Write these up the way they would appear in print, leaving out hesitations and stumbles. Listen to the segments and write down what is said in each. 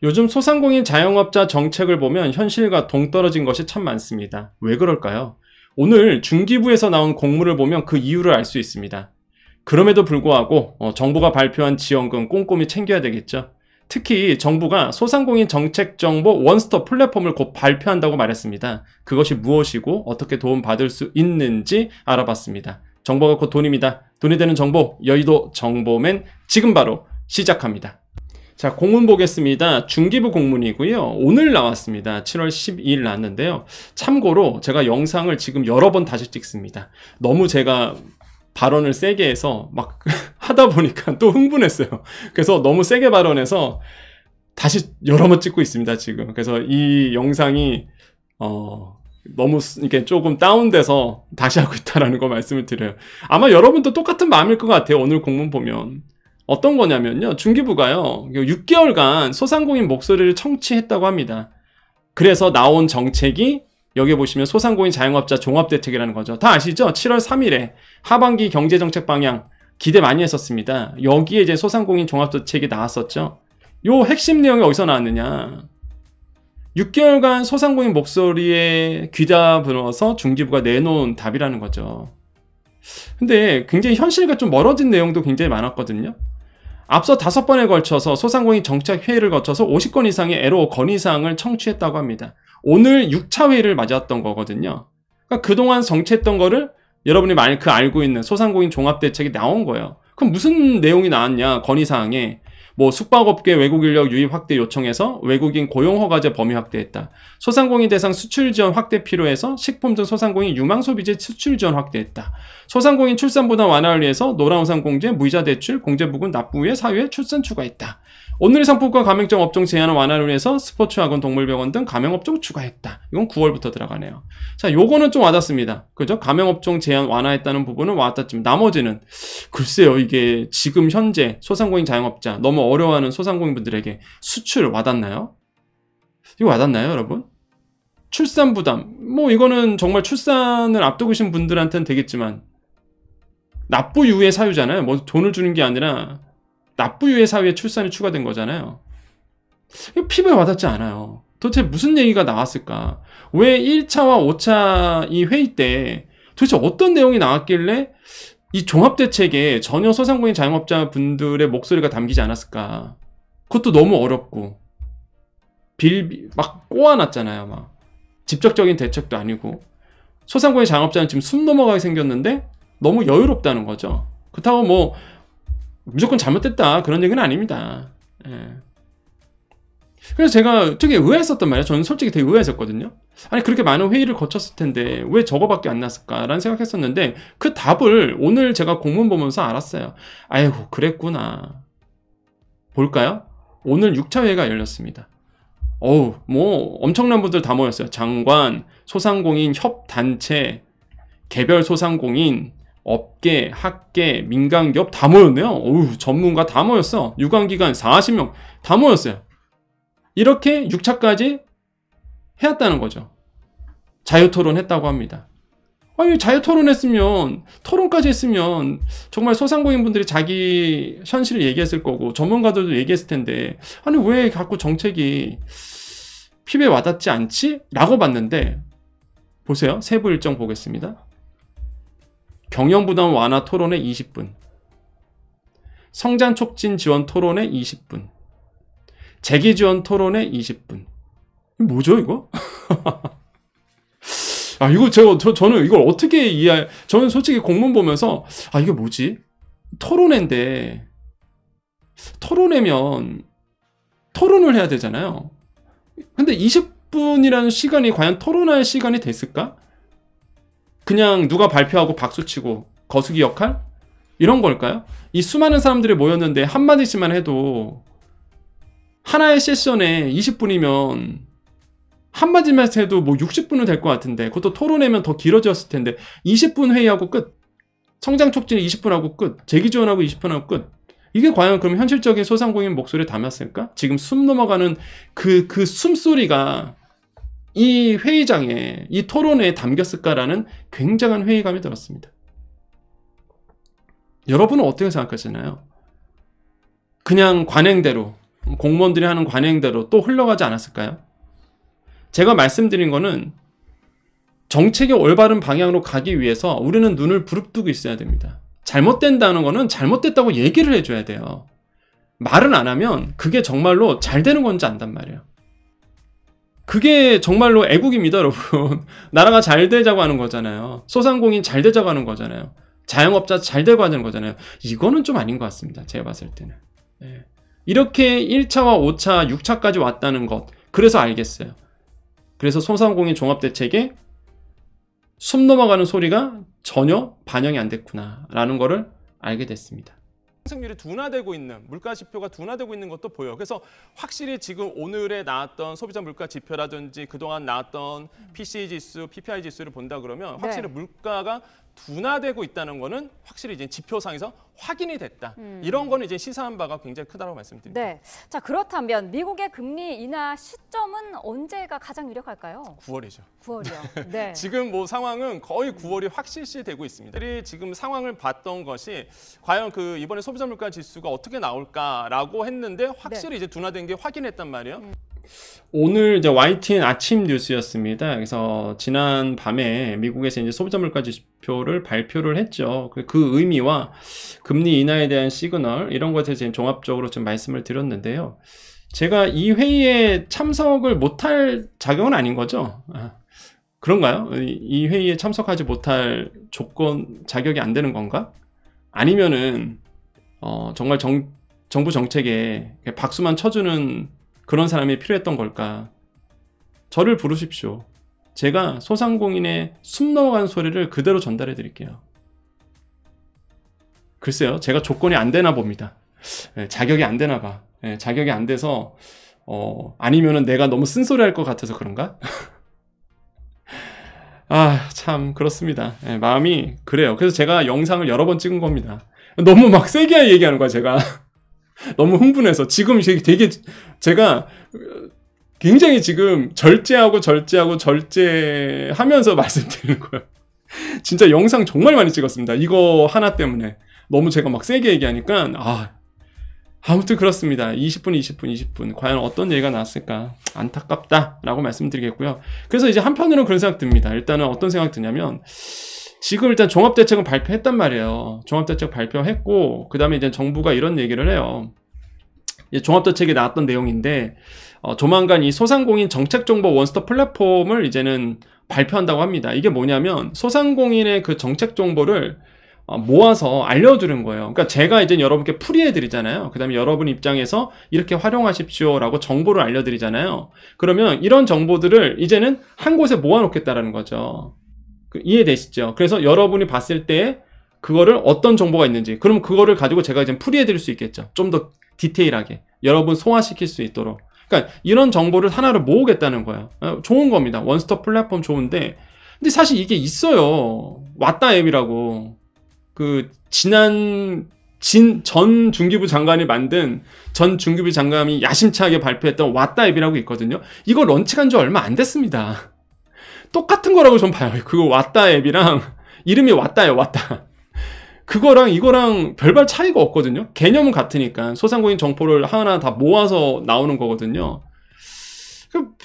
요즘 소상공인 자영업자 정책을 보면 현실과 동떨어진 것이 참 많습니다. 왜 그럴까요? 오늘 중기부에서 나온 공문을 보면 그 이유를 알 수 있습니다. 그럼에도 불구하고 정부가 발표한 지원금 꼼꼼히 챙겨야 되겠죠. 특히 정부가 소상공인 정책 정보 원스톱 플랫폼을 곧 발표한다고 말했습니다. 그것이 무엇이고 어떻게 도움받을 수 있는지 알아봤습니다. 정보가 곧 돈입니다. 돈이 되는 정보, 여의도 정보맨 지금 바로 시작합니다. 자, 공문 보겠습니다. 중기부 공문이고요. 오늘 나왔습니다. 7월 12일 나왔는데요. 참고로 제가 영상을 지금 여러 번 다시 찍습니다. 너무 제가 발언을 세게 해서 막 하다 보니까 또 흥분했어요. 그래서 너무 세게 발언해서 다시 여러 번 찍고 있습니다, 지금. 그래서 이 영상이 너무 이렇게 조금 다운돼서 다시 하고 있다라는 거 말씀을 드려요. 아마 여러분도 똑같은 마음일 것 같아요. 오늘 공문 보면. 어떤 거냐면요. 중기부가요. 6개월간 소상공인 목소리를 청취했다고 합니다. 그래서 나온 정책이 여기 보시면 소상공인 자영업자 종합대책이라는 거죠. 다 아시죠? 7월 3일에 하반기 경제정책 방향 기대 많이 했었습니다. 여기에 이제 소상공인 종합대책이 나왔었죠. 요 핵심 내용이 어디서 나왔느냐. 6개월간 소상공인 목소리에 귀담아서 중기부가 내놓은 답이라는 거죠. 근데 굉장히 현실과 좀 멀어진 내용도 굉장히 많았거든요. 앞서 5번에 걸쳐서 소상공인 정책 회의를 거쳐서 50건 이상의 애로 건의사항을 청취했다고 합니다. 오늘 6차 회의를 맞았던 거거든요. 그러니까 그동안 정치했던 거를 여러분이 많이 알고 있는 소상공인 종합대책이 나온 거예요. 그럼 무슨 내용이 나왔냐, 건의사항에. 뭐 숙박업계 외국 인력 유입 확대 요청해서 외국인 고용 허가제 범위 확대했다. 소상공인 대상 수출 지원 확대 필요해서 식품 등 소상공인 유망 소비재 수출 지원 확대했다. 소상공인 출산 부담 완화를 위해서 노란우산 공제, 무이자 대출, 공제 부분 납부 후에 사유에 출산 추가했다. 오늘의 상품권 가맹점 업종 제한 완화를 위해서 스포츠학원, 동물병원 등 가맹업종 추가했다. 이건 9월부터 들어가네요. 자, 요거는 좀 와닿습니다. 그죠? 가맹업종 제한 완화했다는 부분은 와닿지만 나머지는 글쎄요, 이게 지금 현재 소상공인 자영업자 너무 어려워하는 소상공인분들에게 수출 와닿나요? 이거 와닿나요, 여러분? 출산 부담, 뭐 이거는 정말 출산을 앞두고 계신 분들한테는 되겠지만 납부 이후의 사유잖아요. 뭐 돈을 주는 게 아니라 납부 이후의 사유에 출산이 추가된 거잖아요. 이거 피부에 와닿지 않아요. 도대체 무슨 얘기가 나왔을까? 왜 1차와 5차 이 회의 때 도대체 어떤 내용이 나왔길래 이 종합대책에 전혀 소상공인 자영업자 분들의 목소리가 담기지 않았을까? 그것도 너무 어렵고 막 꼬아놨잖아요. 막 직접적인 대책도 아니고 소상공인 자영업자는 지금 숨 넘어가게 생겼는데 너무 여유롭다는 거죠. 그렇다고 뭐 무조건 잘못됐다 그런 얘기는 아닙니다. 예. 그래서 제가 되게 의아했었단 말이에요. 저는 솔직히 되게 의아했었거든요. 아니 그렇게 많은 회의를 거쳤을 텐데 왜 저거밖에 안 났을까라는 생각했었는데 그 답을 오늘 제가 공문 보면서 알았어요. 아이고 그랬구나. 볼까요? 오늘 6차 회의가 열렸습니다. 뭐 엄청난 분들 다 모였어요. 장관, 소상공인 협단체, 개별 소상공인, 업계, 학계, 민간기업 다 모였네요. 전문가 다 모였어. 유관기관 40명 다 모였어요. 이렇게 6차까지 해왔다는 거죠. 자유토론 했다고 합니다. 아니 자유토론 했으면 토론까지 했으면 정말 소상공인분들이 자기 현실을 얘기했을 거고 전문가들도 얘기했을 텐데 아니 왜 자꾸 정책이 피부에 와닿지 않지? 라고 봤는데 보세요. 세부 일정 보겠습니다. 경영부담 완화 토론회 20분, 성장 촉진 지원 토론회 20분, 재기 지원 토론회 20분. 뭐죠 이거? 아 이거 저는 이걸 어떻게 저는 솔직히 공문 보면서 이게 뭐지? 토론회인데 토론회면 토론을 해야 되잖아요. 근데 20분이라는 시간이 과연 토론할 시간이 됐을까? 그냥 누가 발표하고 박수치고 거수기 역할? 이런 걸까요? 이 수많은 사람들이 모였는데 한마디씩만 해도 하나의 세션에 20분이면 한마디만 해도 뭐 60분은 될 것 같은데 그것도 토론회면 더 길어졌을 텐데 20분 회의하고 끝. 성장 촉진 20분 하고 끝. 재기 지원하고 20분 하고 끝. 이게 과연 그럼 현실적인 소상공인 목소리를 담았을까? 지금 숨 넘어가는 그 숨소리가 이 회의장에, 이 토론회에 담겼을까라는 굉장한 회의감이 들었습니다. 여러분은 어떻게 생각하시나요? 그냥 관행대로 공무원들이 하는 관행대로 또 흘러가지 않았을까요? 제가 말씀드린 거는 정책의 올바른 방향으로 가기 위해서 우리는 눈을 부릅뜨고 있어야 됩니다. 잘못된다는 거는 잘못됐다고 얘기를 해줘야 돼요. 말은 안 하면 그게 정말로 잘 되는 건지 안단 말이에요. 그게 정말로 애국입니다, 여러분. 나라가 잘 되자고 하는 거잖아요. 소상공인 잘 되자고 하는 거잖아요. 자영업자 잘 되고 하는 거잖아요. 이거는 좀 아닌 것 같습니다, 제가 봤을 때는. 네. 이렇게 1차와 5차, 6차까지 왔다는 것, 그래서 알겠어요. 그래서 소상공인 종합대책에 숨 넘어가는 소리가 전혀 반영이 안 됐구나 라는 거를 알게 됐습니다. 상승률이 둔화되고 있는, 물가 지표가 둔화되고 있는 것도 보여요. 그래서 확실히 지금 오늘에 나왔던 소비자 물가 지표라든지 그동안 나왔던 PCE 지수, PPI 지수를 본다 그러면 확실히 물가가 둔화되고 있다는 거는 확실히 이제 지표상에서 확인이 됐다. 이런 거는 이제 시사한 바가 굉장히 크다고 말씀드립니다. 네. 자, 그렇다면 미국의 금리 인하 시점은 언제가 가장 유력할까요? 9월이죠. 9월이요. 네. 지금 뭐 상황은 거의 9월이 확실시되고 있습니다. 지금 상황을 봤던 것이 과연 그 이번에 소비자 물가 지수가 어떻게 나올까라고 했는데 확실히 이제 둔화된 게 확인했단 말이에요. 오늘 이제 YTN 아침 뉴스였습니다. 그래서 지난 밤에 미국에서 이제 소비자 물가 지표를 발표를 했죠. 그 의미와 금리 인하에 대한 시그널 이런 것에 대해서 종합적으로 좀 말씀을 드렸는데요. 제가 이 회의에 참석을 못할 자격은 아닌 거죠. 그런가요? 이 회의에 참석하지 못할 조건 자격이 안 되는 건가? 아니면은 정말 정부 정책에 박수만 쳐주는 그런 사람이 필요했던 걸까? 저를 부르십시오. 제가 소상공인의 숨 넘어가는 소리를 그대로 전달해 드릴게요. 글쎄요, 제가 조건이 안 되나 봅니다. 자격이 안 되나 봐. 자격이 안 돼서 아니면은 내가 너무 쓴소리 할 것 같아서 그런가? 아, 참 그렇습니다. 마음이 그래요. 그래서 제가 영상을 여러 번 찍은 겁니다. 너무 막 세게 얘기하는 거야, 제가. 너무 흥분해서 지금 되게 제가 굉장히 지금 절제하면서 말씀드리는 거예요. 진짜 영상 정말 많이 찍었습니다. 이거 하나 때문에 너무 제가 막 세게 얘기하니까 아무튼 그렇습니다. 20분 과연 어떤 얘기가 나왔을까 안타깝다라고 말씀드리겠고요. 그래서 이제 한편으로는 그런 생각 듭니다. 일단은 어떤 생각 드냐면 지금 일단 종합대책은 발표했단 말이에요. 종합대책 발표했고 그 다음에 이제 정부가 이런 얘기를 해요. 종합대책에 나왔던 내용인데 조만간 이 소상공인 정책정보 원스톱 플랫폼을 이제는 발표한다고 합니다. 이게 뭐냐면 소상공인의 그 정책 정보를 모아서 알려주는 거예요. 그러니까 제가 이제 여러분께 풀이해드리잖아요. 그 다음에 여러분 입장에서 이렇게 활용하십시오라고 정보를 알려드리잖아요. 그러면 이런 정보들을 이제는 한 곳에 모아놓겠다라는 거죠. 이해되시죠? 그래서 여러분이 봤을 때 그거를 어떤 정보가 있는지 그럼 그거를 가지고 제가 이제 풀이해드릴 수 있겠죠. 좀 더 디테일하게 여러분 소화시킬 수 있도록. 그러니까 이런 정보를 하나를 모으겠다는 거예요. 좋은 겁니다. 원스톱 플랫폼 좋은데 근데 사실 이게 있어요. 왔다 앱이라고. 전 중기부 장관이 만든 전 중기부 장관이 야심차게 발표했던 왔다 앱이라고 있거든요. 이거 런칭한 지 얼마 안 됐습니다. 똑같은 거라고 전 봐요. 그거 왔다 앱이랑 이름이 왔다예요. 왔다. 그거랑 이거랑 별반 차이가 없거든요. 개념은 같으니까 소상공인 정보를 하나 다 모아서 나오는 거거든요.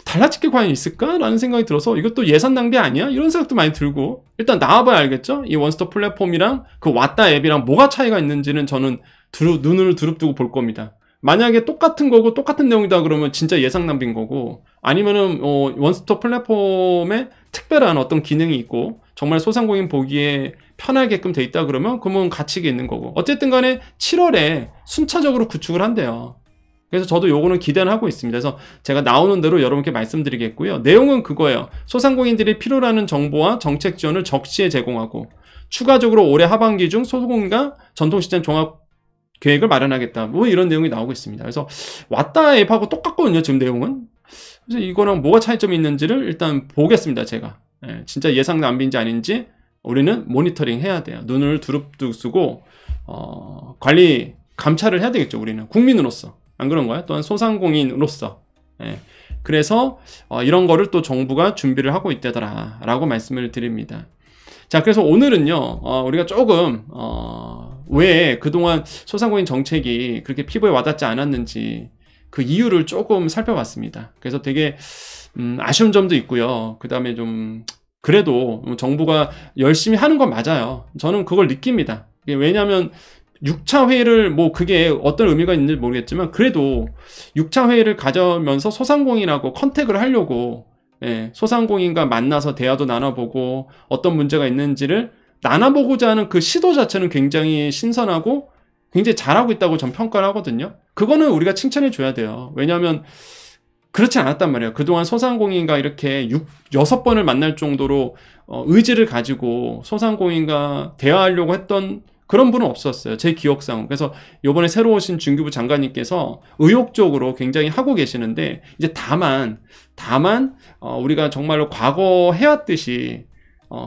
달라질 게 과연 있을까라는 생각이 들어서 이것도 예산 낭비 아니야? 이런 생각도 많이 들고 일단 나와봐야 알겠죠? 이 원스톱 플랫폼이랑 그 왔다 앱이랑 뭐가 차이가 있는지는 저는 눈을 두릅뜨고 볼 겁니다. 만약에 똑같은 거고 똑같은 내용이다 그러면 진짜 예산 낭비인 거고 아니면은 원스톱 플랫폼에 특별한 어떤 기능이 있고 정말 소상공인 보기에 편하게끔 돼 있다 그러면 가치가 있는 거고 어쨌든 간에 7월에 순차적으로 구축을 한대요. 그래서 저도 요거는 기대를 하고 있습니다. 그래서 제가 나오는 대로 여러분께 말씀드리겠고요. 내용은 그거예요. 소상공인들이 필요로 하는 정보와 정책 지원을 적시에 제공하고 추가적으로 올해 하반기 중 소상공인과 전통시장 종합 계획을 마련하겠다. 뭐 이런 내용이 나오고 있습니다. 그래서 왔다 앱하고 똑같거든요. 지금 내용은. 그래서 이거랑 뭐가 차이점이 있는지를 일단 보겠습니다. 제가. 진짜 예상 낭비인지 아닌지 우리는 모니터링 해야 돼요. 눈을 두릅뜨고 관리 감찰을 해야 되겠죠. 우리는 국민으로서. 안 그런가요? 또한 소상공인으로서. 그래서 이런 거를 또 정부가 준비를 하고 있다더라 라고 말씀을 드립니다. 자, 그래서 오늘은요 우리가 조금 왜 그동안 소상공인 정책이 그렇게 피부에 와닿지 않았는지 그 이유를 조금 살펴봤습니다. 그래서 되게 아쉬운 점도 있고요. 그 다음에 좀 그래도 정부가 열심히 하는 건 맞아요. 저는 그걸 느낍니다. 왜냐하면 6차 회의를 뭐 그게 어떤 의미가 있는지 모르겠지만 그래도 6차 회의를 가져면서 소상공인하고 컨택을 하려고 소상공인과 만나서 대화도 나눠보고 어떤 문제가 있는지를 나눠보고자 하는 그 시도 자체는 굉장히 신선하고 굉장히 잘하고 있다고 전 평가를 하거든요. 그거는 우리가 칭찬해 줘야 돼요. 왜냐하면 그렇지 않았단 말이에요. 그동안 소상공인과 이렇게 6번을 만날 정도로 의지를 가지고 소상공인과 대화하려고 했던 그런 분은 없었어요. 제 기억상. 그래서 이번에 새로 오신 중기부 장관님께서 의욕적으로 굉장히 하고 계시는데 이제 다만 우리가 정말로 과거 해왔듯이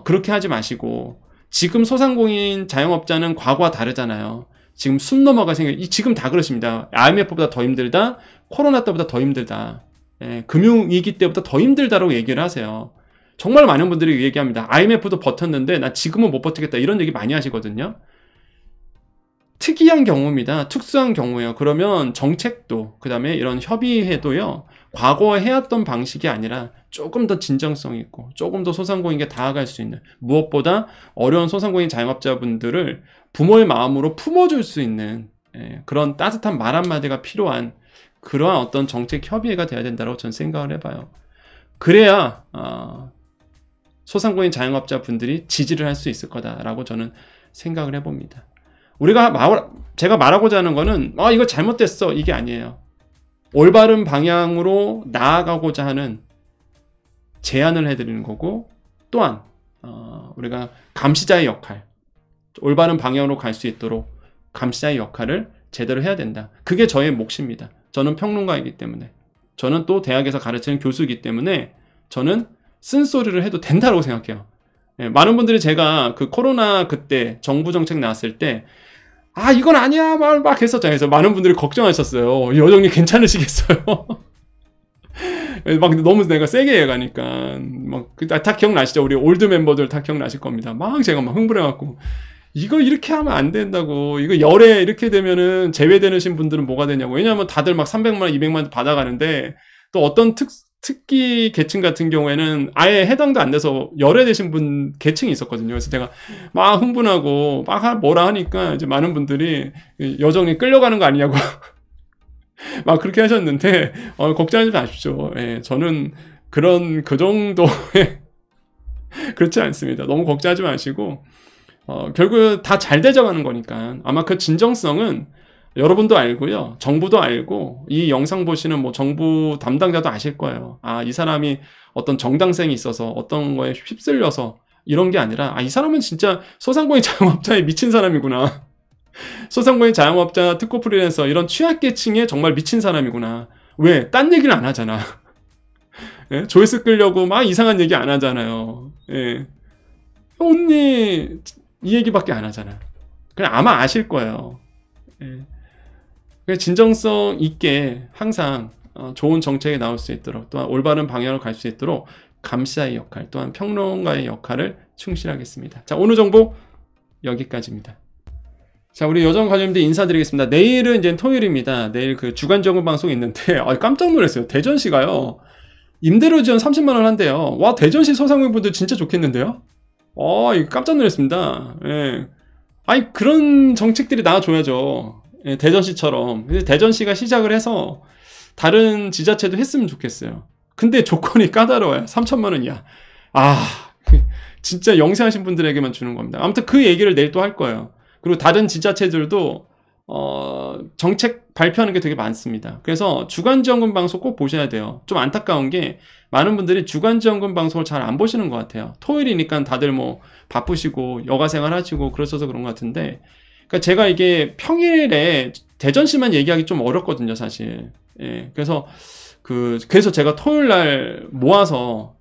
그렇게 하지 마시고 지금 소상공인 자영업자는 과거와 다르잖아요. 지금 숨 넘어가 지금 다 그러십니다. IMF보다 더 힘들다. 코로나 때보다 더 힘들다. 금융위기 때보다 더 힘들다라고 얘기를 하세요. 정말 많은 분들이 얘기합니다. IMF도 버텼는데 나 지금은 못 버티겠다. 이런 얘기 많이 하시거든요. 특이한 경우입니다. 특수한 경우예요. 그러면 정책도 그 다음에 이런 협의회도요. 과거에 해왔던 방식이 아니라 조금 더 진정성 있고 조금 더 소상공인에게 다가갈 수 있는 무엇보다 어려운 소상공인 자영업자분들을 부모의 마음으로 품어줄 수 있는 그런 따뜻한 말 한마디가 필요한 그러한 어떤 정책 협의회가 돼야 된다고 저는 생각을 해봐요. 그래야 소상공인 자영업자분들이 지지를 할 수 있을 거다라고 저는 생각을 해봅니다. 제가 말하고자 하는 거는 이거 잘못됐어 이게 아니에요. 올바른 방향으로 나아가고자 하는 제안을 해드리는 거고 또한 우리가 감시자의 역할 올바른 방향으로 갈 수 있도록 감시자의 역할을 제대로 해야 된다. 그게 저의 몫입니다. 저는 평론가이기 때문에 저는 또 대학에서 가르치는 교수이기 때문에 저는 쓴소리를 해도 된다고 생각해요. 많은 분들이 제가 그 코로나 그때 정부 정책 나왔을 때 이건 아니야 막 했었잖아요. 그래서 많은 분들이 걱정하셨어요. 여정님 괜찮으시겠어요? 막 너무 내가 세게 해가니까 다 기억나시죠? 우리 올드 멤버들 다 기억나실 겁니다. 제가 흥분해갖고 이거 이렇게 하면 안 된다고. 이거 열에 이렇게 되면은 제외되신 분들은 뭐가 되냐고. 왜냐하면 다들 막 300만 원, 200만 원 받아가는데 또 어떤 특기 계층 같은 경우에는 아예 해당도 안 돼서 열애되신 분 계층이 있었거든요. 그래서 제가 막 흥분하고 막 뭐라 하니까 이제 많은 분들이 여정이 끌려가는 거 아니냐고 막 그렇게 하셨는데 걱정하지 마십시오. 저는 그 정도의 그렇지 않습니다. 너무 걱정하지 마시고 결국 다 잘 되져가는 거니까 아마 그 진정성은 여러분도 알고요. 정부도 알고 이 영상 보시는 정부 담당자도 아실 거예요. 이 사람이 어떤 정당성이 있어서 어떤 거에 휩쓸려서 이런 게 아니라 이 사람은 진짜 소상공인 자영업자에 미친 사람이구나. 소상공인 자영업자, 특고 프리랜서 이런 취약계층에 정말 미친 사람이구나. 왜? 딴 얘기를 안 하잖아. 조회수 끌려고 막 이상한 얘기 안 하잖아요. 언니 이 얘기밖에 안 하잖아. 그냥 아마 아실 거예요. 진정성 있게 항상 좋은 정책이 나올 수 있도록 또한 올바른 방향으로 갈 수 있도록 감시자의 역할 또한 평론가의 역할을 충실하겠습니다. 자, 오늘 정보 여기까지입니다. 자, 우리 여정 관련님들 인사드리겠습니다. 내일은 이제 토요일입니다. 내일 그 주간정보 방송이 있는데 깜짝 놀랐어요. 대전시가요 임대료 지원 30만 원 한대요. 와, 대전시 소상공인분들 진짜 좋겠는데요? 이거 깜짝 놀랐습니다. 그런 정책들이 나와줘야죠. 대전시처럼. 근데 대전시가 시작을 해서 다른 지자체도 했으면 좋겠어요. 근데 조건이 까다로워요. 3천만 원이야. 진짜 영세하신 분들에게만 주는 겁니다. 아무튼 그 얘기를 내일 또 할 거예요. 그리고 다른 지자체들도 정책 발표하는 게 되게 많습니다. 그래서 주간지원금 방송 꼭 보셔야 돼요. 좀 안타까운 게 많은 분들이 주간지원금 방송을 잘 안 보시는 것 같아요. 토요일이니까 다들 바쁘시고 여가생활 하시고 그러셔서 그런 것 같은데 그러니까 제가 이게 평일에 대전시만 얘기하기 좀 어렵거든요, 사실. 그래서 제가 토요일 날 모아서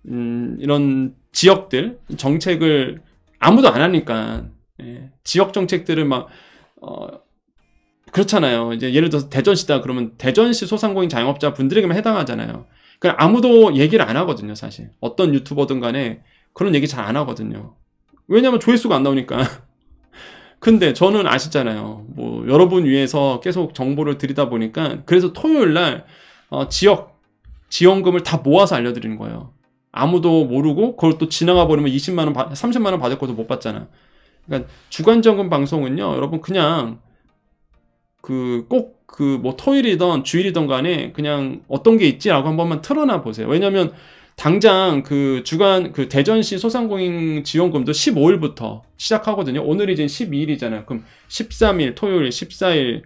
이런 지역들 정책을 아무도 안 하니까 지역 정책들을 그렇잖아요. 이제 예를 들어서 대전시다 그러면 대전시 소상공인 자영업자 분들에게만 해당하잖아요. 그냥 아무도 얘기를 안 하거든요, 사실. 어떤 유튜버든 간에 그런 얘기 잘 안 하거든요. 왜냐면 조회수가 안 나오니까. 근데 저는 아시잖아요. 뭐 여러분 위해서 계속 정보를 드리다 보니까 그래서 토요일 날 지역 지원금을 다 모아서 알려드리는 거예요. 아무도 모르고 그걸 또 지나가 버리면 20만 원, 30만 원 받을 것도 못 받잖아. 그러니까 주간점검 방송은요, 여러분 그냥 꼭 뭐 토요일이든 주일이든 간에 그냥 어떤 게 있지라고 한 번만 틀어놔 보세요. 왜냐면 당장 그 대전시 소상공인 지원금도 15일부터 시작하거든요. 오늘이 이제 12일이잖아요. 그럼 13일 토요일, 14일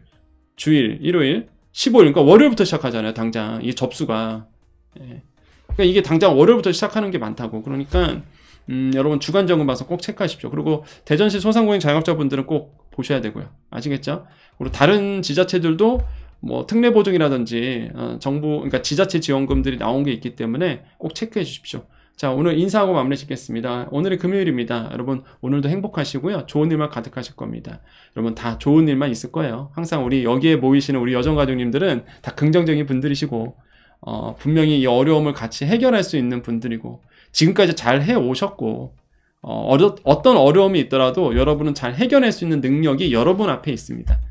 주일, 일요일, 15일, 그러니까 월요일부터 시작하잖아요. 당장 이 접수가. 예. 그러니까 이게 당장 월요일부터 시작하는 게 많다고. 그러니까 여러분 주간점검 방송 꼭 체크하십시오. 그리고 대전시 소상공인 자영업자분들은 꼭 보셔야 되고요. 아시겠죠? 그리고 다른 지자체들도 뭐 특례 보증이라든지 정부, 그러니까 지자체 지원금들이 나온 게 있기 때문에 꼭 체크해 주십시오. 자, 오늘 인사하고 마무리 짓겠습니다. 오늘이 금요일입니다. 여러분 오늘도 행복하시고요. 좋은 일만 가득하실 겁니다. 여러분 다 좋은 일만 있을 거예요. 항상 우리 여기에 모이시는 우리 여정가족님들은 다 긍정적인 분들이시고 분명히 이 어려움을 같이 해결할 수 있는 분들이고 지금까지 잘 해오셨고 어떤 어려움이 있더라도 여러분은 잘 해결할 수 있는 능력이 여러분 앞에 있습니다.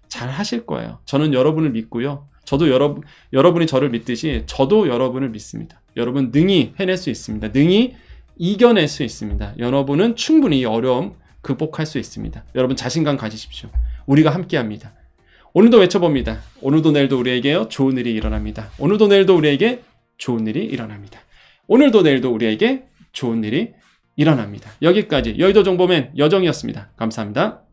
잘 하실 거예요. 저는 여러분을 믿고요. 저도 여러분이 저를 믿듯이 저도 여러분을 믿습니다. 여러분 능히 해낼 수 있습니다. 능히 이겨낼 수 있습니다. 여러분은 충분히 이 어려움 극복할 수 있습니다. 여러분 자신감 가지십시오. 우리가 함께합니다. 오늘도 외쳐봅니다. 오늘도 내일도 우리에게 좋은 일이 일어납니다. 오늘도 내일도 우리에게 좋은 일이 일어납니다. 오늘도 내일도 우리에게 좋은 일이 일어납니다. 여기까지 여의도 정보맨 여정이었습니다. 감사합니다.